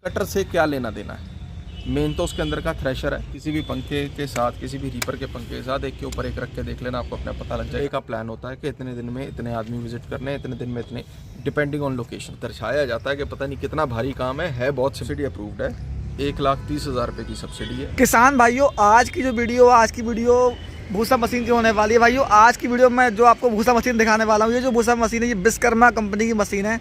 Cutter से क्या लेना देना है, मेन तो उसके अंदर का थ्रेशर है। किसी भी पंखे के साथ, किसी भी रीपर के पंखे के साथ एक के ऊपर एक रख के देख लेना, आपको अपना पता लग जाएगा। का प्लान होता है कि इतने दिन में इतने आदमी विजिट करने हैं, इतने दिन में इतने, डिपेंडिंग ऑन लोकेशन दर्शाया जाता है कि पता नहीं कितना भारी काम है। बहुत सब्सिडी अप्रूव्ड है, 1,30,000 रुपये की सब्सिडी है। किसान भाइयों, आज की वीडियो भूसा मशीन की होने वाली है। भाइयों आज की वीडियो में जो आपको भूसा मशीन दिखाने वाला हूँ, ये जो भूसा मशीन है ये विश्वकर्मा कंपनी की मशीन है।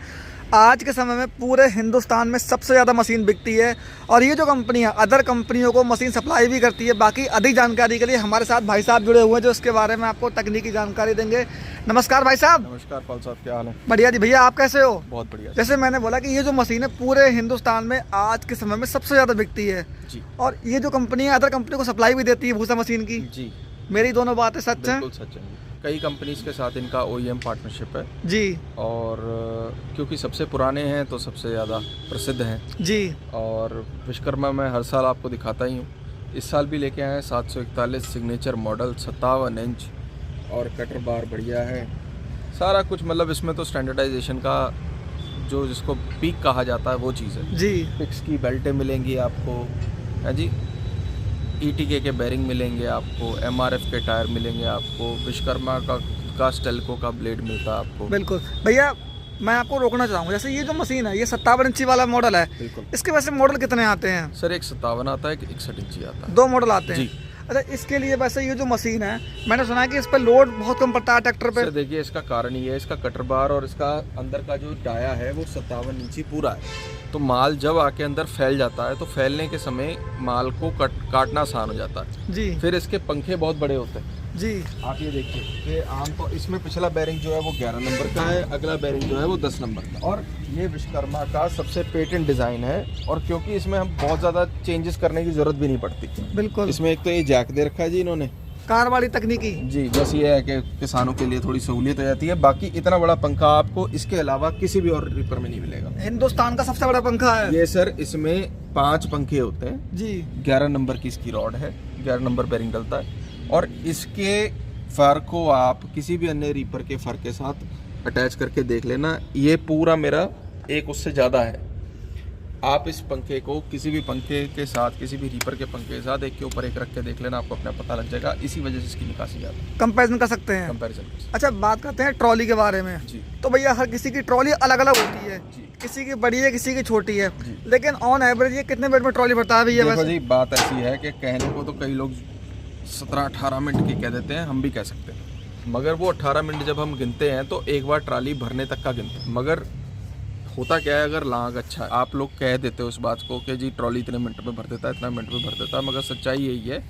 आज के समय में पूरे हिंदुस्तान में सबसे ज़्यादा मशीन बिकती है और ये जो कंपनी है अदर कंपनियों को मशीन सप्लाई भी करती है। बाकी अधिक जानकारी के लिए हमारे साथ भाई साहब जुड़े हुए हैं जो इसके बारे में आपको तकनीकी जानकारी देंगे। नमस्कार भाई साहब। नमस्कार पाल साहब, क्या हाल है? बढ़िया जी। भैया आप कैसे हो? बहुत बढ़िया। जैसे मैंने बोला कि ये जो मशीन है पूरे हिंदुस्तान में आज के समय में सबसे ज़्यादा बिकती है जी, और ये जो कंपनी है अदर कंपनी को सप्लाई भी देती है भूसा मशीन की। जी, मेरी दोनों बातें सच हैं? बिल्कुल सच है। कई कंपनीज के साथ इनका OEM पार्टनरशिप है जी। और क्योंकि सबसे पुराने हैं तो सबसे ज़्यादा प्रसिद्ध हैं जी। और विश्वकर्मा मैं हर साल आपको दिखाता ही हूँ। इस साल भी लेके आए हैं 741 सिग्नेचर मॉडल 57 इंच और कटर बार बढ़िया है, सारा कुछ। मतलब इसमें तो स्टैंडर्डाइजेशन का जो जिसको पीक कहा जाता है वो चीज़ है जी। फिक्स की बेल्टें मिलेंगी आपको, है जी, ETK के बेरिंग मिलेंगे आपको, MRF के टायर मिलेंगे आपको, विश्वकर्मा का स्टेल्को का ब्लेड मिलता है आपको। बिल्कुल भैया, मैं आपको रोकना चाहूँगा। जैसे ये जो मशीन है ये 57 इंची वाला मॉडल है, बिल्कुल। इसके वैसे मॉडल कितने आते हैं? सर एक 57 आता है, एक 61 इंची आता है, 2 मॉडल आते हैं जी। अच्छा, इसके लिए वैसे ये जो मशीन है मैंने सुना है कि इस पर लोड बहुत कम पड़ता है ट्रैक्टर पे। सर देखिए इसका कारण ये है, इसका कटर बार और इसका अंदर का जो डाया है वो 57 इंची पूरा है। तो माल जब आके अंदर फैल जाता है तो फैलने के समय माल को काटना आसान हो जाता है जी। फिर इसके पंखे बहुत बड़े होते हैं जी। आप ये देखिए कि आमतौर इसमें पिछला बैरिंग जो है वो 11 नंबर का है, अगला बैरिंग जो है वो 10 नंबर का, और ये विश्वकर्मा का सबसे पेटेंट डिज़ाइन है। और क्योंकि इसमें हम बहुत ज़्यादा चेंजेस करने की ज़रूरत भी नहीं पड़ती। बिल्कुल। इसमें एक तो ये जैक दे रखा है जी इन्होंने, कार वाली तकनीकी। जी, बस ये है कि किसानों के लिए थोड़ी सहूलियत हो जाती है। बाकी इतना बड़ा पंखा आपको इसके अलावा किसी भी और रीपर में नहीं मिलेगा। हिंदुस्तान का सबसे बड़ा पंखा है ये सर, इसमें 5 पंखे होते हैं जी। 11 नंबर की इसकी रॉड है, 11 नंबर बेरिंग डलता है और इसके फर को आप किसी भी अन्य रीपर के फर के साथ अटैच करके देख लेना। ये पूरा मेरा एक उससे ज़्यादा है। आप इस पंखे को किसी भी पंखे के साथ, किसी भी रीपर के पंखे के साथ एक के ऊपर एक रख के देख लेना, आपको अपना पता लग जाएगा। इसी वजह से इसकी निकासी ज़्यादा है, कंपैरिजन कर सकते हैं। कंपैरिजन। अच्छा, बात करते हैं ट्रॉली के बारे में जी। तो भैया हर किसी की ट्रॉली अलग अलग होती है जी। किसी की बड़ी है, किसी की छोटी है, जी। लेकिन ऑन एवरेज ये कितने मिनट में ट्रॉली भरता है भैया? देखो वैसे जी, बात ऐसी है कि कहने को तो कई लोग 17-18 मिनट की कह देते हैं, हम भी कह सकते हैं, मगर वो 18 मिनट जब हम गिनते हैं तो एक बार ट्राली भरने तक का गिनते हैं। मगर होता क्या है, अगर लांग अच्छा है, आप लोग कह देते हो उस बात को कि जी ट्रॉली इतने मिनट में भर देता है, इतना मिनट में भर देता है, मगर सच्चाई यही है,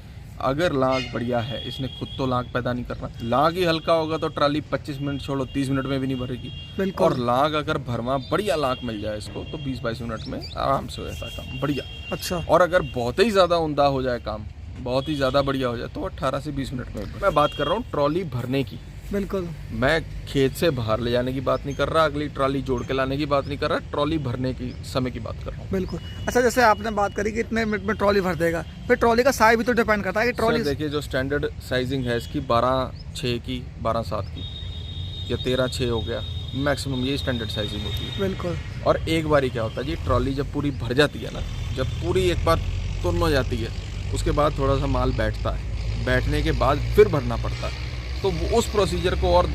अगर लांग बढ़िया है, इसने खुद तो लांग पैदा नहीं करना, लांग ही हल्का होगा तो ट्राली 25 मिनट छोड़ो 30 मिनट में भी नहीं भरेगी। बिल्कुल। और लांग अगर भरवा बढ़िया लांग मिल जाए इसको तो 20-22 मिनट में आराम से हो जाता है काम बढ़िया। अच्छा। और अगर बहुत ही ज़्यादा उमदा हो जाए काम, बहुत ही ज़्यादा बढ़िया हो जाए तो 18 से 20 मिनट में। मैं बात कर रहा हूँ ट्रॉली भरने की। बिल्कुल। मैं खेत से बाहर ले जाने की बात नहीं कर रहा, अगली ट्रॉली जोड़ के लाने की बात नहीं कर रहा, ट्रॉली भरने की समय की बात कर रहा हूँ। बिल्कुल। अच्छा, जैसे आपने बात करी कि इतने मिनट में ट्रॉली भर देगा, फिर ट्रॉली का साइज भी तो डिपेंड करता है कि ट्रॉली। देखिए जो स्टैंडर्ड साइजिंग है इसकी 12/6 की, 12/7 की या 13/6 हो गया मैक्सिमम, ये स्टैंडर्ड साइजिंग होती है। बिल्कुल। और एक बार ही क्या होता है जी, ट्रॉली जब पूरी भर जाती है ना, जब पूरी एक बार तुरन हो जाती है, उसके बाद थोड़ा सा माल बैठता है, बैठने के बाद फिर भरना पड़ता है, तो उस प्रोसीजर को और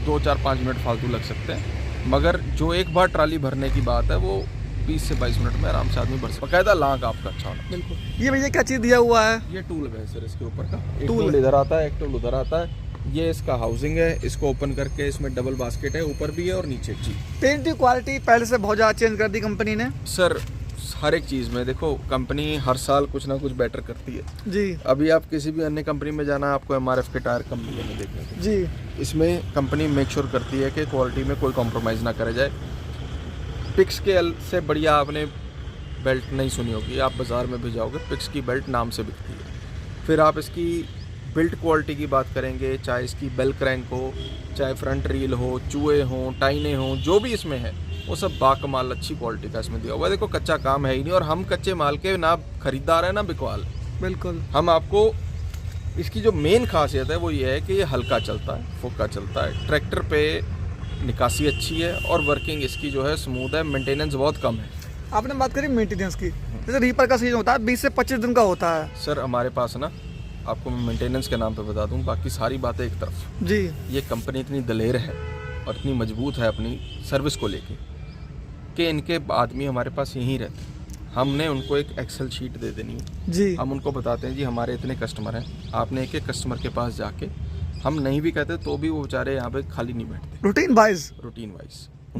2-4-5 मिनट फालतू लग सकते हैं। मगर जो एक बार ट्राली भरने की बात है वो 20 से 22 मिनट में आराम से आदमी भर सकता है। बाकायदा लांग आपका अच्छा होना। बिल्कुल। ये भैया क्या चीज़ दिया हुआ है? ये टूल है सर, इसके ऊपर का एक टूल टूल इधर आता है, एक टूल उधर आता है। ये इसका हाउसिंग है, इसको ओपन करके इसमें डबल बास्केट है, ऊपर भी है और नीचे जी। पेंट की क्वालिटी पहले से बहुत ज़्यादा चेंज कर दी कंपनी ने सर। हर एक चीज़ में देखो कंपनी हर साल कुछ ना कुछ बेटर करती है जी। अभी आप किसी भी अन्य कंपनी में जाना, आपको MRF के टायर कम मिलेंगे देखने को जी। इसमें कंपनी मेक श्योर करती है कि क्वालिटी में कोई कॉम्प्रोमाइज़ ना करे जाए। पिक्स के से बढ़िया आपने बेल्ट नहीं सुनी होगी, आप बाज़ार में भी जाओगे, पिक्स की बेल्ट नाम से बिकती है। फिर आप इसकी बिल्ट क्वालिटी की बात करेंगे, चाहे इसकी बेल क्रैंक हो, चाहे फ्रंट रील हो, चूहे हों, टाइने हों, जो भी इसमें है वो सब बाकमाल अच्छी क्वालिटी का इसमें दिया हुआ है। देखो कच्चा काम है ही नहीं, और हम कच्चे माल के ना खरीदार है ना बिकवाल। बिल्कुल। हम आपको इसकी जो मेन खासियत है वो ये है कि ये हल्का चलता है, फुक्का चलता है, ट्रैक्टर पे निकासी अच्छी है और वर्किंग इसकी जो है स्मूथ है, मेंटेनेंस बहुत कम है। आपने बात करी मेंटेनेंस की, जैसे रीपर का सीजन होता है 20 से 25 दिन का होता है। सर हमारे पास ना, आपको मैं मेंटेनेंस के नाम पे बता दूं, बाकी सारी बातें एक तरफ। जी। ये कंपनी इतनी दलेर है और इतनी मजबूत है अपनी सर्विस को लेके कि इनके आदमी हमारे पास यहीं रहते हैं। हमने उनको एक एक्सेल शीट दे देनी है जी। हम उनको बताते हैं जी हमारे इतने कस्टमर हैं, आपने एक एक कस्टमर के पास जाके, हम नहीं भी कहते तो भी वो बेचारे यहाँ पे खाली नहीं बैठते। रूटीन वाइज उनको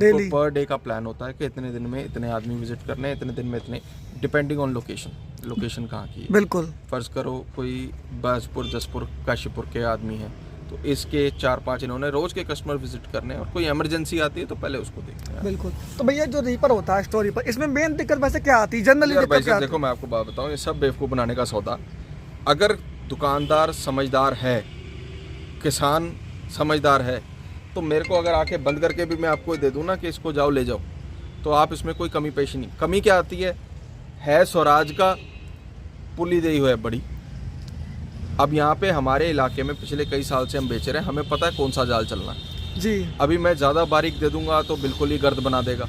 Daily? पर डे का प्लान होता है कि इतने दिन में इतने आदमी विजिट करने हैं, इतने दिन में इतने, डिपेंडिंग ऑन लोकेशन कहाँ की है। बिल्कुल। फ़र्ज़ करो कोई बाजपुर, जसपुर, काशीपुर के आदमी हैं तो इसके 4-5 इन्होंने रोज़ के कस्टमर विजिट करने हैं और कोई इमरजेंसी आती है तो पहले उसको देखते हैं। बिल्कुल। तो भैया जो रीपर होता है, स्टोरी पर, इसमें मेन दिक्कत वैसे क्या आती है जनरली? यार भाई दिक्कत क्या साहब आती देखो, मैं आपको बात बताऊं, ये सब बेवकूफ़ बनाने का सौदा। अगर दुकानदार समझदार है, किसान समझदार है, तो मेरे को अगर आके बंद करके भी मैं आपको दे दूं ना कि इसको जाओ ले जाओ, तो आप इसमें कोई कमी पेशी नहीं। कमी क्या आती है स्वराज का पुली दे हुआ है बड़ी। अब यहाँ पे हमारे इलाके में पिछले कई साल से हम बेच रहे हैं, हमें पता है कौन सा जाल चलना है जी। अभी मैं ज़्यादा बारीक दे दूंगा तो बिल्कुल ही गर्द बना देगा,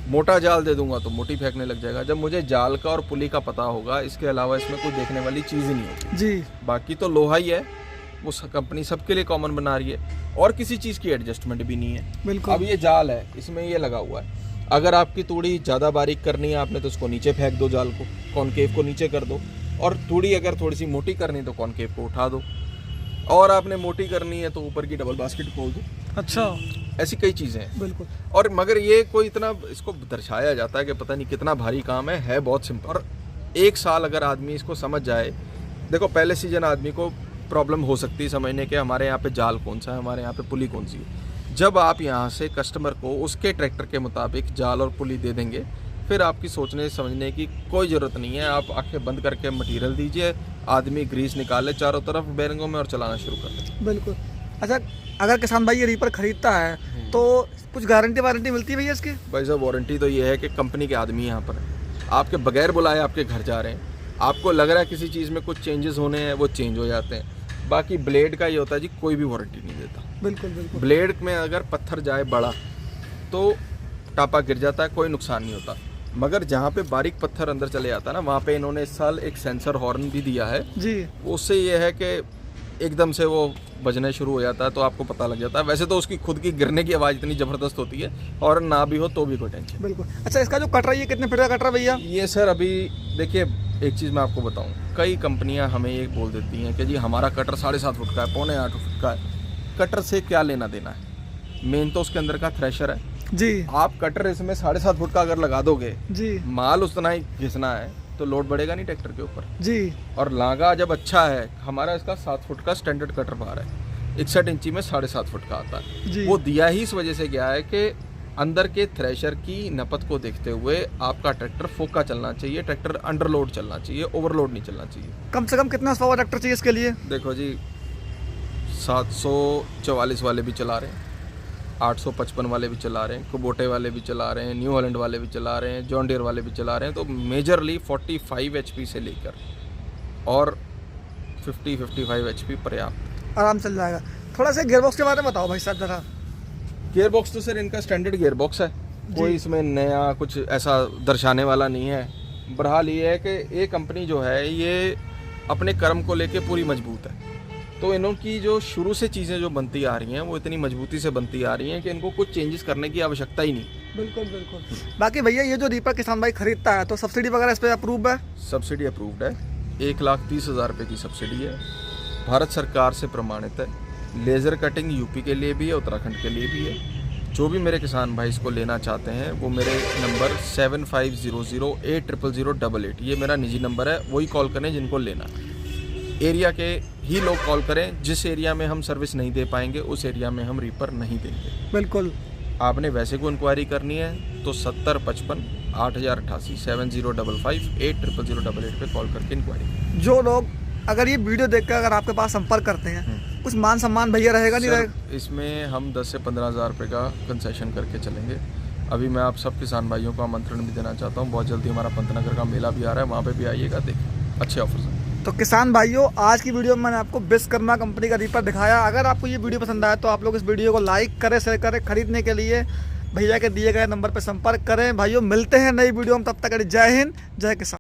मोटा जाल दे दूंगा तो मोटी फेंकने लग जाएगा। जब मुझे जाल का और पुली का पता होगा, इसके अलावा इसमें कोई देखने वाली चीज़ ही नहीं होती जी। बाकी तो लोहा ही है, वो कंपनी सबके लिए कॉमन बना रही है और किसी चीज़ की एडजस्टमेंट भी नहीं है। बिल्कुल। अब ये जाल है, इसमें ये लगा हुआ है, अगर आपकी तूड़ी ज़्यादा बारीक करनी है आपने तो उसको नीचे फेंक दो, जाल को, कॉनकेव को नीचे कर दो, और तूड़ी अगर थोड़ी सी मोटी करनी है तो कॉनकेव को उठा दो, और आपने मोटी करनी है तो ऊपर की डबल बास्केट खोल दो। अच्छा। ऐसी कई चीज़ें हैं। बिल्कुल। और मगर ये कोई इतना इसको दर्शाया जाता है कि पता नहीं कितना भारी काम है बहुत सिंपल। और एक साल अगर आदमी इसको समझ जाए, देखो पहले सीजन आदमी को प्रॉब्लम हो सकती है समझने के हमारे यहाँ पे जाल कौन सा है, हमारे यहाँ पे पुली कौन सी है। जब आप यहाँ से कस्टमर को उसके ट्रैक्टर के मुताबिक जाल और पुली दे देंगे, फिर आपकी सोचने समझने की कोई ज़रूरत नहीं है। आप आंखें बंद करके मटेरियल दीजिए, आदमी ग्रीस निकाले चारों तरफ बेरिंगों में और चलाना शुरू कर दे। बिल्कुल। अच्छा, अगर किसान भाई ये रीपर खरीदता है तो कुछ गारंटी वारंटी मिलती है भैया इसकी? भाई साहब वारंटी तो ये है कि कंपनी के आदमी यहाँ पर है, आपके बगैर बुलाए आपके घर जा रहे हैं, आपको लग रहा है किसी चीज़ में कुछ चेंजेस होने हैं, वो चेंज हो जाते हैं। बाकी ब्लेड का ये होता है जी, कोई भी वारंटी नहीं देता। बिल्कुल बिल्कुल। ब्लेड में अगर पत्थर जाए बड़ा तो टापा गिर जाता है, कोई नुकसान नहीं होता, मगर जहाँ पे बारीक पत्थर अंदर चले जाता है ना, वहाँ पे इन्होंने इस साल एक सेंसर हॉर्न भी दिया है जी। उससे ये है कि एकदम से वो बजने शुरू हो जाता है तो आपको पता लग जाता है। वैसे तो उसकी खुद की गिरने की आवाज़ इतनी ज़बरदस्त होती है, और ना भी हो तो भी कोई टेंशन। बिल्कुल। अच्छा, इसका जो कटरा, ये कितने फीट का कटरा भैया? ये सर अभी देखिए, एक चीज़ मैं आपको बताऊं, कई कंपनियां हमें ये बोल देती हैं कि जी हमारा कटर 7.5 फुट का है, 7.25 फुट का है। कटर से क्या लेना देना है, मेन तो उसके अंदर का थ्रेशर है जी। आप कटर इसमें 7.5 फुट का अगर लगा दोगे जी। माल उतना ही घिसना है तो लोड बढ़ेगा नहीं ट्रैक्टर के ऊपर जी। और लांगा जब अच्छा है, हमारा इसका 7 फुट का स्टैंडर्ड कटर बार है, 61 इंची में 7.5 फुट का आता जी। है। वो दिया ही इस वजह से गया है कि अंदर के थ्रेशर की नपत को देखते हुए आपका ट्रैक्टर फोका चलना चाहिए, ट्रैक्टर अंडरलोड चलना चाहिए, ओवरलोड नहीं चलना चाहिए। कम से कम कितना पावर ट्रैक्टर चाहिए इसके लिए? देखो जी, 744 वाले भी चला रहे हैं, 855 वाले भी चला रहे हैं, कुबोटे वाले भी चला रहे हैं, न्यू हॉलैंड वाले भी चला रहे हैं, जॉन डियर वाले भी चला रहे हैं। तो मेजरली 45 HP से लेकर और 50-55 HP पर्याप्त, आराम चल जाएगा। थोड़ा सा गियर बॉक्स के बारे में बताओ भाई साहब ज़रा। गियर बॉक्स तो सर इनका स्टैंडर्ड गियर बॉक्स है, कोई इसमें नया कुछ ऐसा दर्शाने वाला नहीं है। बहरहाल ये है कि ये कंपनी जो है ये अपने कर्म को लेके पूरी मजबूत है, तो इनकी जो शुरू से चीज़ें जो बनती आ रही हैं वो इतनी मजबूती से बनती आ रही हैं कि इनको कुछ चेंजेस करने की आवश्यकता ही नहीं। बिल्कुल बिल्कुल। बाकी भैया ये जो रीपर किसान भाई खरीदता है तो सब्सिडी वगैरह इस पर अप्रूव है? सब्सिडी अप्रूव्ड है, 1,30,000 रुपये की सब्सिडी है, भारत सरकार से प्रमाणित है। लेज़र कटिंग यूपी के लिए भी है, उत्तराखंड के लिए भी है। जो भी मेरे किसान भाई इसको लेना चाहते हैं वो मेरे नंबर 7500800088, ये मेरा निजी नंबर है, वही कॉल करें जिनको लेना है। एरिया के ही लोग कॉल करें, जिस एरिया में हम सर्विस नहीं दे पाएंगे उस एरिया में हम रीपर नहीं देंगे। बिल्कुल। आपने वैसे को इंक्वायरी करनी है तो 7055 8088 7055 800088 पे कॉल करके इंक्वायरी। जो लोग अगर ये वीडियो देखकर अगर आपके पास संपर्क करते हैं, कुछ मान सम्मान भैया रहेगा नहीं रहेगा? इसमें हम 10 से 15,000 रुपये का कंसेशन करके चलेंगे। अभी मैं आप सब किसान भाइयों को आमंत्रण भी देना चाहता हूँ, बहुत जल्दी हमारा पंतनगर का मेला भी आ रहा है, वहाँ पे भी आइएगा, देखिए अच्छे ऑफर्स हैं। तो किसान भाइयों, आज की वीडियो में मैंने आपको विश्वकर्मा कंपनी का रीपर दिखाया। अगर आपको ये वीडियो पसंद आया तो आप लोग इस वीडियो को लाइक करें, शेयर करें। खरीदने के लिए भैया के दिए गए नंबर पर संपर्क करें। भाइयों मिलते हैं नई वीडियो में, तब तक जय हिंद जय किसान।